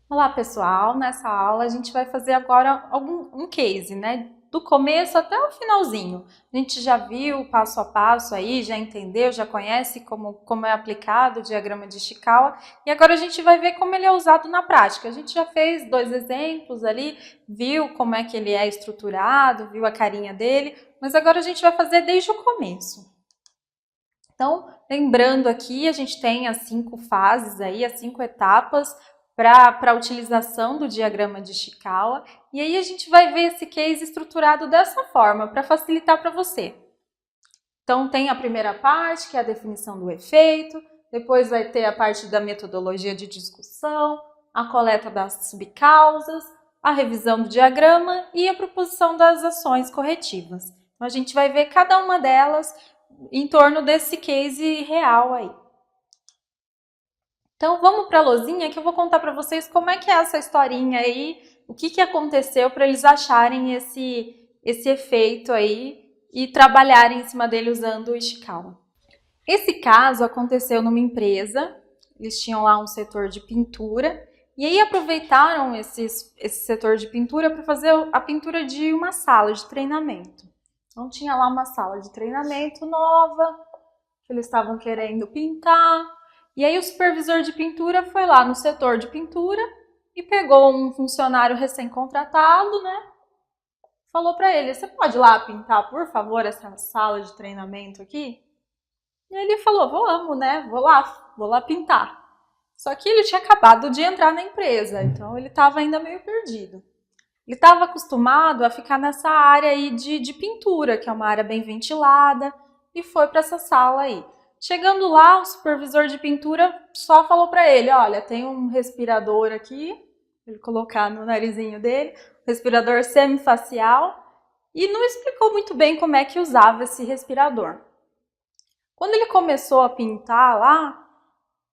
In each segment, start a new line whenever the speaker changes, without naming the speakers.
Olá, pessoal! Nessa aula a gente vai fazer agora um case, né? Do começo até o finalzinho. A gente já viu passo a passo aí, já entendeu, já conhece como é aplicado o diagrama de Ishikawa e agora a gente vai ver como ele é usado na prática. A gente já fez 2 exemplos ali, viu como é que ele é estruturado, viu a carinha dele, mas agora a gente vai fazer desde o começo. Então, lembrando aqui, a gente tem as 5 fases aí, as 5 etapas para a utilização do diagrama de Ishikawa. E aí a gente vai ver esse case estruturado dessa forma, para facilitar para você. Então, tem a primeira parte, que é a definição do efeito, depois vai ter a parte da metodologia de discussão, a coleta das subcausas, a revisão do diagrama e a proposição das ações corretivas. Então, a gente vai ver cada uma delas em torno desse case real aí. Então vamos para a lousinha que eu vou contar para vocês como é que é essa historinha aí, o que aconteceu para eles acharem esse efeito aí e trabalharem em cima dele usando o Ishikawa. Esse caso aconteceu numa empresa, eles tinham lá um setor de pintura e aí aproveitaram esse setor de pintura para fazer a pintura de uma sala de treinamento. Então tinha lá uma sala de treinamento nova, que eles estavam querendo pintar. E aí o supervisor de pintura foi lá no setor de pintura e pegou um funcionário recém-contratado, né? Falou para ele, você pode ir lá pintar, por favor, essa sala de treinamento aqui? E ele falou, vamos, né? Vou lá pintar. Só que ele tinha acabado de entrar na empresa, então ele estava ainda meio perdido. Ele estava acostumado a ficar nessa área aí de pintura, que é uma área bem ventilada, e foi para essa sala aí. Chegando lá, o supervisor de pintura só falou para ele, olha, tem um respirador aqui, ele colocar no narizinho dele, respirador semifacial, e não explicou muito bem como é que usava esse respirador. Quando ele começou a pintar lá,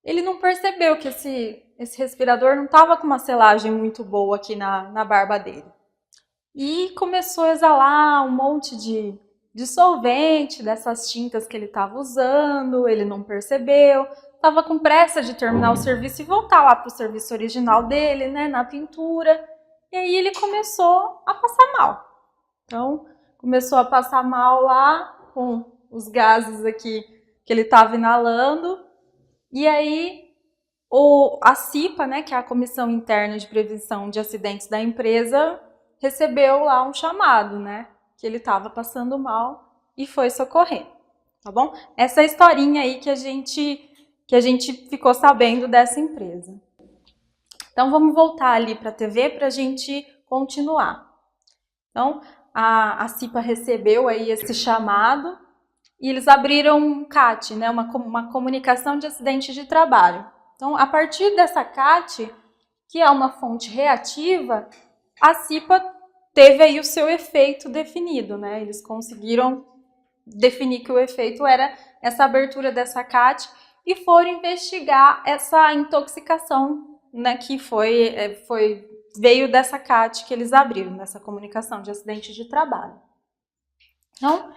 ele não percebeu que esse respirador não estava com uma selagem muito boa aqui na barba dele. E começou a exalar um monte de solvente, dessas tintas que ele estava usando, ele não percebeu, estava com pressa de terminar o serviço e voltar lá para o serviço original dele, né, na pintura. E aí ele começou a passar mal. Então, começou a passar mal lá com os gases aqui que ele estava inalando. E aí a CIPA, né, que é a Comissão Interna de Prevenção de Acidentes da empresa, recebeu lá um chamado, né, que ele estava passando mal e foi socorrer, tá bom? Essa é a historinha aí que a gente ficou sabendo dessa empresa. Então vamos voltar ali para a TV para a gente continuar. Então a CIPA recebeu aí esse chamado e eles abriram um CAT, né, uma comunicação de acidente de trabalho. Então, a partir dessa CAT, que é uma fonte reativa, a CIPA teve aí o seu efeito definido, né? Eles conseguiram definir que o efeito era essa abertura dessa CAT e foram investigar essa intoxicação, né, que veio dessa CAT que eles abriram, dessa comunicação de acidente de trabalho. Então,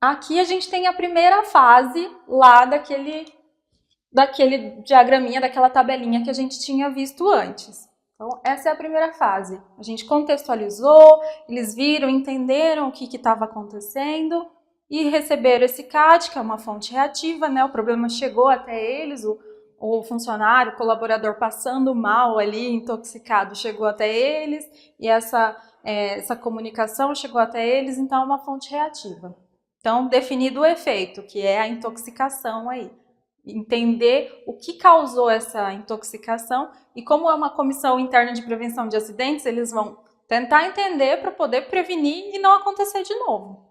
aqui a gente tem a primeira fase lá daquele diagraminha, daquela tabelinha que a gente tinha visto antes. Então, essa é a primeira fase. A gente contextualizou, eles viram, entenderam o que estava acontecendo e receberam esse CAT, que é uma fonte reativa, né? O problema chegou até eles, o funcionário, o colaborador passando mal ali, intoxicado, chegou até eles e essa comunicação chegou até eles, então é uma fonte reativa. Então, definido o efeito, que é a intoxicação aí. Entender o que causou essa intoxicação e como é uma comissão interna de prevenção de acidentes, eles vão tentar entender para poder prevenir e não acontecer de novo.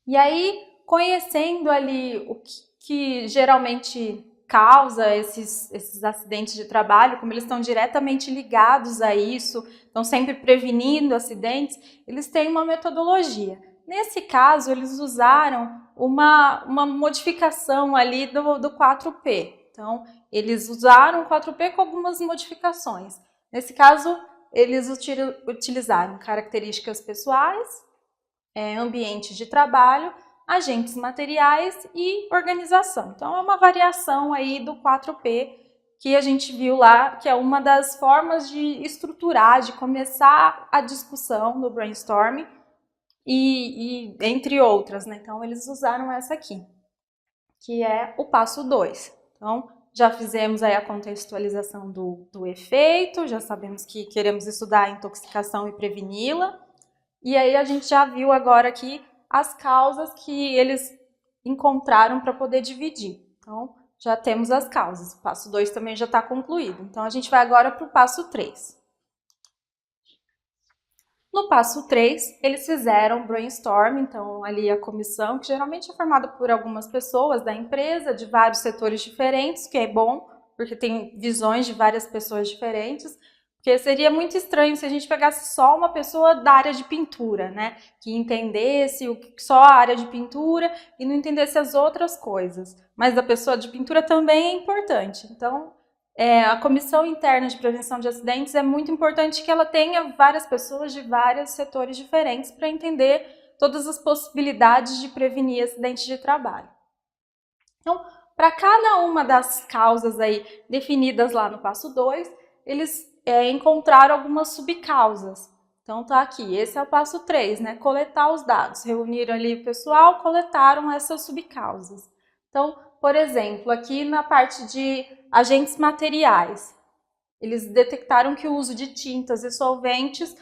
E aí, conhecendo ali o que geralmente causa esses acidentes de trabalho, como eles estão diretamente ligados a isso, estão sempre prevenindo acidentes, eles têm uma metodologia. Nesse caso, eles usaram uma modificação ali do 4P. Então, eles usaram o 4P com algumas modificações. Nesse caso, eles utilizaram características pessoais, ambiente de trabalho, agentes materiais e organização. Então, é uma variação aí do 4P que a gente viu lá, que é uma das formas de estruturar, de começar a discussão do brainstorming, e entre outras, né? Então, eles usaram essa aqui, que é o passo 2. Então, já fizemos aí a contextualização do efeito, já sabemos que queremos estudar a intoxicação e preveni-la, e aí a gente já viu agora aqui as causas que eles encontraram para poder dividir. Então, já temos as causas. O passo 2 também já está concluído. Então, a gente vai agora para o passo 3. No passo 3, eles fizeram brainstorm, então ali a comissão, que geralmente é formada por algumas pessoas da empresa, de vários setores diferentes, que é bom, porque tem visões de várias pessoas diferentes, porque seria muito estranho se a gente pegasse só uma pessoa da área de pintura, né, que entendesse só a área de pintura e não entendesse as outras coisas. Mas a pessoa de pintura também é importante, então a Comissão Interna de Prevenção de Acidentes é muito importante que ela tenha várias pessoas de vários setores diferentes para entender todas as possibilidades de prevenir acidentes de trabalho. Então, para cada uma das causas aí definidas lá no passo 2, eles encontraram algumas subcausas. Então tá aqui, esse é o passo 3, né? Coletar os dados. Reuniram ali o pessoal, coletaram essas subcausas. Então, por exemplo, aqui na parte de agentes materiais, eles detectaram que o uso de tintas e solventes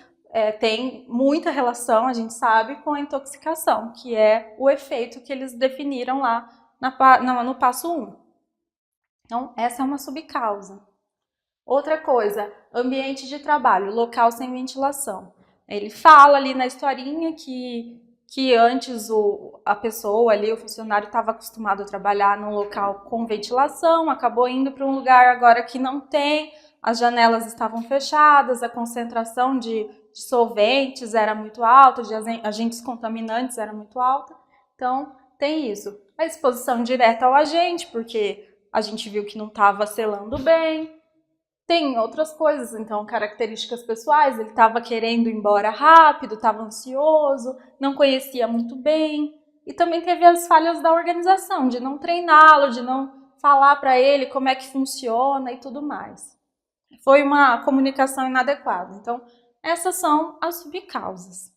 tem muita relação, a gente sabe, com a intoxicação, que é o efeito que eles definiram lá no passo 1. Então, essa é uma subcausa. Outra coisa, ambiente de trabalho, local sem ventilação. Ele fala ali na historinha que antes a pessoa ali, o funcionário, estava acostumado a trabalhar num local com ventilação, acabou indo para um lugar agora que não tem, as janelas estavam fechadas, a concentração de solventes era muito alta, de agentes contaminantes era muito alta. Então, tem isso. A exposição direta ao agente, porque a gente viu que não estava selando bem. Tem outras coisas, então, características pessoais, ele estava querendo ir embora rápido, estava ansioso, não conhecia muito bem. E também teve as falhas da organização, de não treiná-lo, de não falar para ele como é que funciona e tudo mais. Foi uma comunicação inadequada. Então, essas são as subcausas.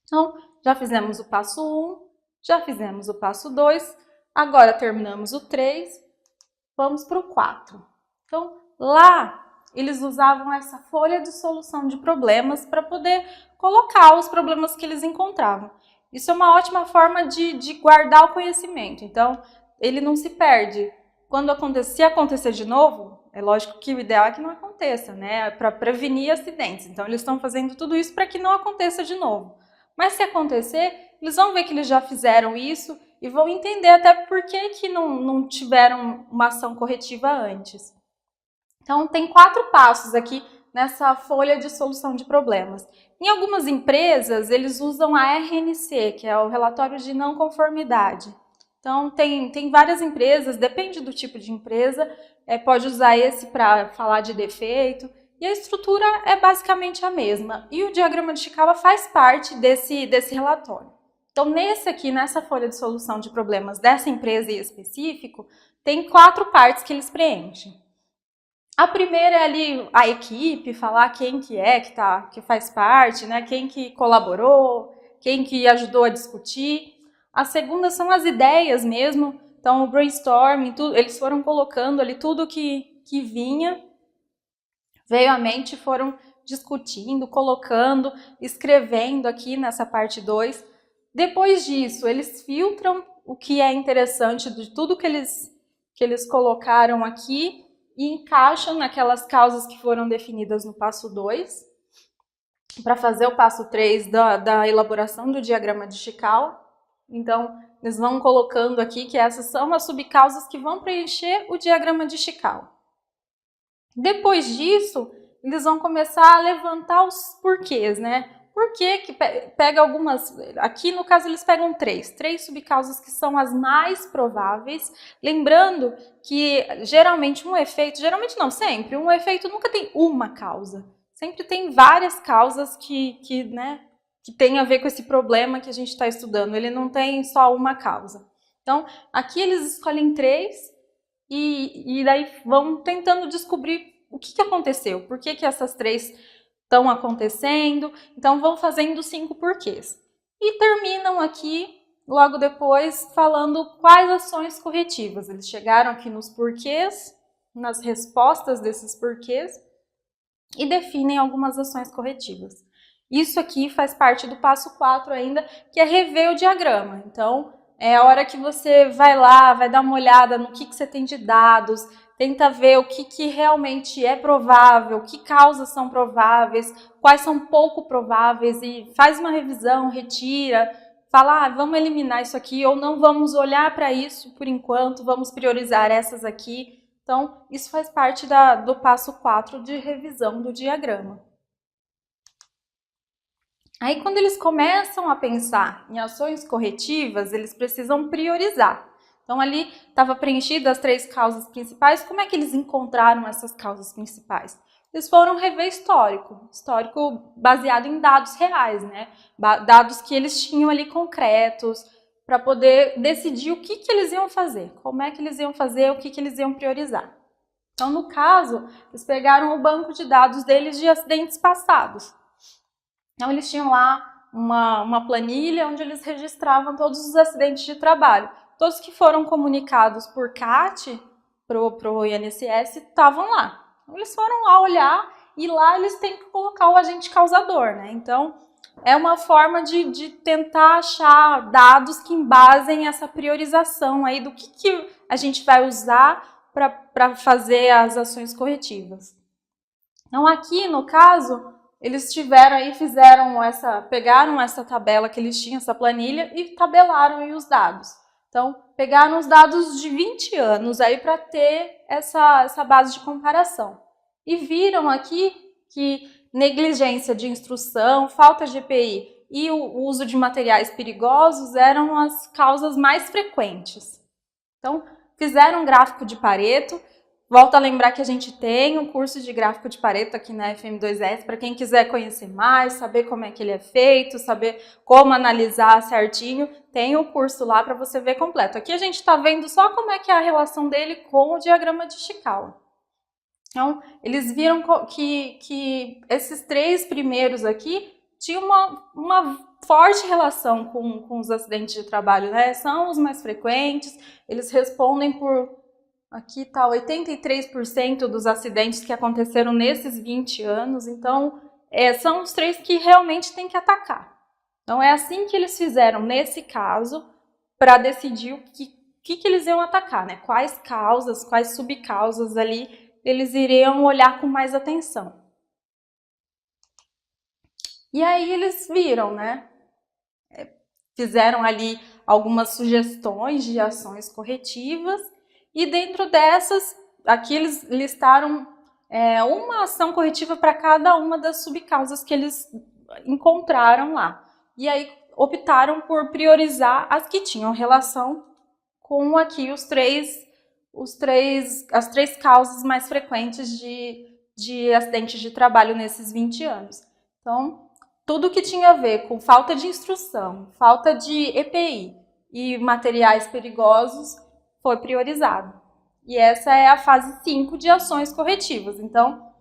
Então, já fizemos o passo 1, já fizemos o passo 2, agora terminamos o 3, vamos para o 4. Então, lá, eles usavam essa folha de solução de problemas para poder colocar os problemas que eles encontravam. Isso é uma ótima forma de guardar o conhecimento. Então, ele não se perde. Se acontecer de novo, é lógico que o ideal é que não aconteça, né? Para prevenir acidentes. Então, eles estão fazendo tudo isso para que não aconteça de novo. Mas se acontecer, eles vão ver que eles já fizeram isso e vão entender até por que não tiveram uma ação corretiva antes. Então, tem 4 passos aqui nessa folha de solução de problemas. Em algumas empresas, eles usam a RNC, que é o relatório de não conformidade. Então, tem várias empresas, depende do tipo de empresa, pode usar esse para falar de defeito, e a estrutura é basicamente a mesma. E o diagrama de Chikawa faz parte desse relatório. Então, nessa folha de solução de problemas dessa empresa em específico, tem 4 partes que eles preenchem. A primeira é ali a equipe, falar quem que que faz parte, né? Quem que colaborou, quem que ajudou a discutir. A segunda são as ideias mesmo, então o brainstorming, eles foram colocando ali tudo que vinha, veio à mente, foram discutindo, colocando, escrevendo aqui nessa parte 2. Depois disso, eles filtram o que é interessante de tudo que eles colocaram aqui, e encaixam naquelas causas que foram definidas no passo 2, para fazer o passo 3 da elaboração do diagrama de Chikawa. Então, eles vão colocando aqui que essas são as subcausas que vão preencher o diagrama de Chikawa. Depois disso, eles vão começar a levantar os porquês, né? Por que pega algumas... Aqui, no caso, eles pegam 3 subcausas que são as mais prováveis. Lembrando que, geralmente, sempre, um efeito nunca tem uma causa. Sempre tem várias causas que tem a ver com esse problema que a gente está estudando. Ele não tem só uma causa. Então, aqui eles escolhem 3 e daí vão tentando descobrir o que aconteceu, por que essas 3 estão acontecendo. Então vão fazendo 5 porquês. E terminam aqui, logo depois, falando quais ações corretivas. Eles chegaram aqui nos porquês, nas respostas desses porquês, e definem algumas ações corretivas. Isso aqui faz parte do passo 4 ainda, que é rever o diagrama. Então, é a hora que você vai lá, vai dar uma olhada no que você tem de dados, tenta ver o que realmente é provável, que causas são prováveis, quais são pouco prováveis, e faz uma revisão, retira, fala, vamos eliminar isso aqui, ou não vamos olhar para isso por enquanto, vamos priorizar essas aqui. Então, isso faz parte do passo 4 de revisão do diagrama. Aí, quando eles começam a pensar em ações corretivas, eles precisam priorizar. Então, ali estava preenchido as 3 causas principais. Como é que eles encontraram essas causas principais? Eles foram rever histórico baseado em dados reais, né? Dados que eles tinham ali concretos, para poder decidir o que eles iam fazer, como é que eles iam fazer, o que eles iam priorizar. Então, no caso, eles pegaram o banco de dados deles de acidentes passados. Então, eles tinham lá uma planilha onde eles registravam todos os acidentes de trabalho. Todos que foram comunicados por CAT para o INSS estavam lá. Então, eles foram lá olhar e lá eles têm que colocar o agente causador, né? Então, é uma forma de tentar achar dados que embasem essa priorização aí do que a gente vai usar para fazer as ações corretivas. Então, aqui no caso, eles pegaram essa tabela que eles tinham, essa planilha, e tabelaram aí os dados. Então, pegaram os dados de 20 anos aí para ter essa base de comparação. E viram aqui que negligência de instrução, falta de EPI e o uso de materiais perigosos eram as causas mais frequentes. Então, fizeram um gráfico de Pareto. Volto a lembrar que a gente tem um curso de gráfico de Pareto aqui na FM2S, para quem quiser conhecer mais, saber como é que ele é feito, saber como analisar certinho, tem o curso lá para você ver completo. Aqui a gente está vendo só como é que é a relação dele com o diagrama de Ishikawa. Então, eles viram que esses 3 primeiros aqui tinham uma forte relação com os acidentes de trabalho, né? São os mais frequentes, eles respondem por, aqui está, 83% dos acidentes que aconteceram nesses 20 anos, então são os 3 que realmente tem que atacar. Então, é assim que eles fizeram nesse caso, para decidir o que eles iam atacar, né? Quais causas, quais subcausas ali eles iriam olhar com mais atenção. E aí eles viram, né? Fizeram ali algumas sugestões de ações corretivas e dentro dessas, aqui eles listaram uma ação corretiva para cada uma das subcausas que eles encontraram lá. E aí optaram por priorizar as que tinham relação com aqui as 3 causas mais frequentes de acidentes de trabalho nesses 20 anos. Então, tudo que tinha a ver com falta de instrução, falta de EPI e materiais perigosos foi priorizado. E essa é a fase 5 de ações corretivas. Então,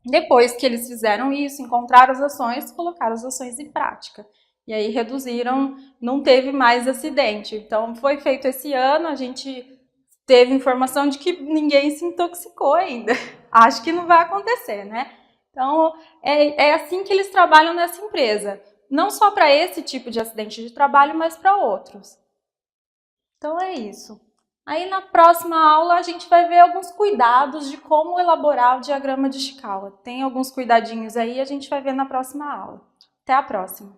depois que eles fizeram isso, encontraram as ações, colocaram as ações em prática. E aí reduziram, não teve mais acidente. Então, foi feito esse ano, a gente teve informação de que ninguém se intoxicou ainda. Acho que não vai acontecer, né? Então, é assim que eles trabalham nessa empresa. Não só para esse tipo de acidente de trabalho, mas para outros. Então, é isso. Aí, na próxima aula, a gente vai ver alguns cuidados de como elaborar o diagrama de Ishikawa. Tem alguns cuidadinhos aí, a gente vai ver na próxima aula. Até a próxima!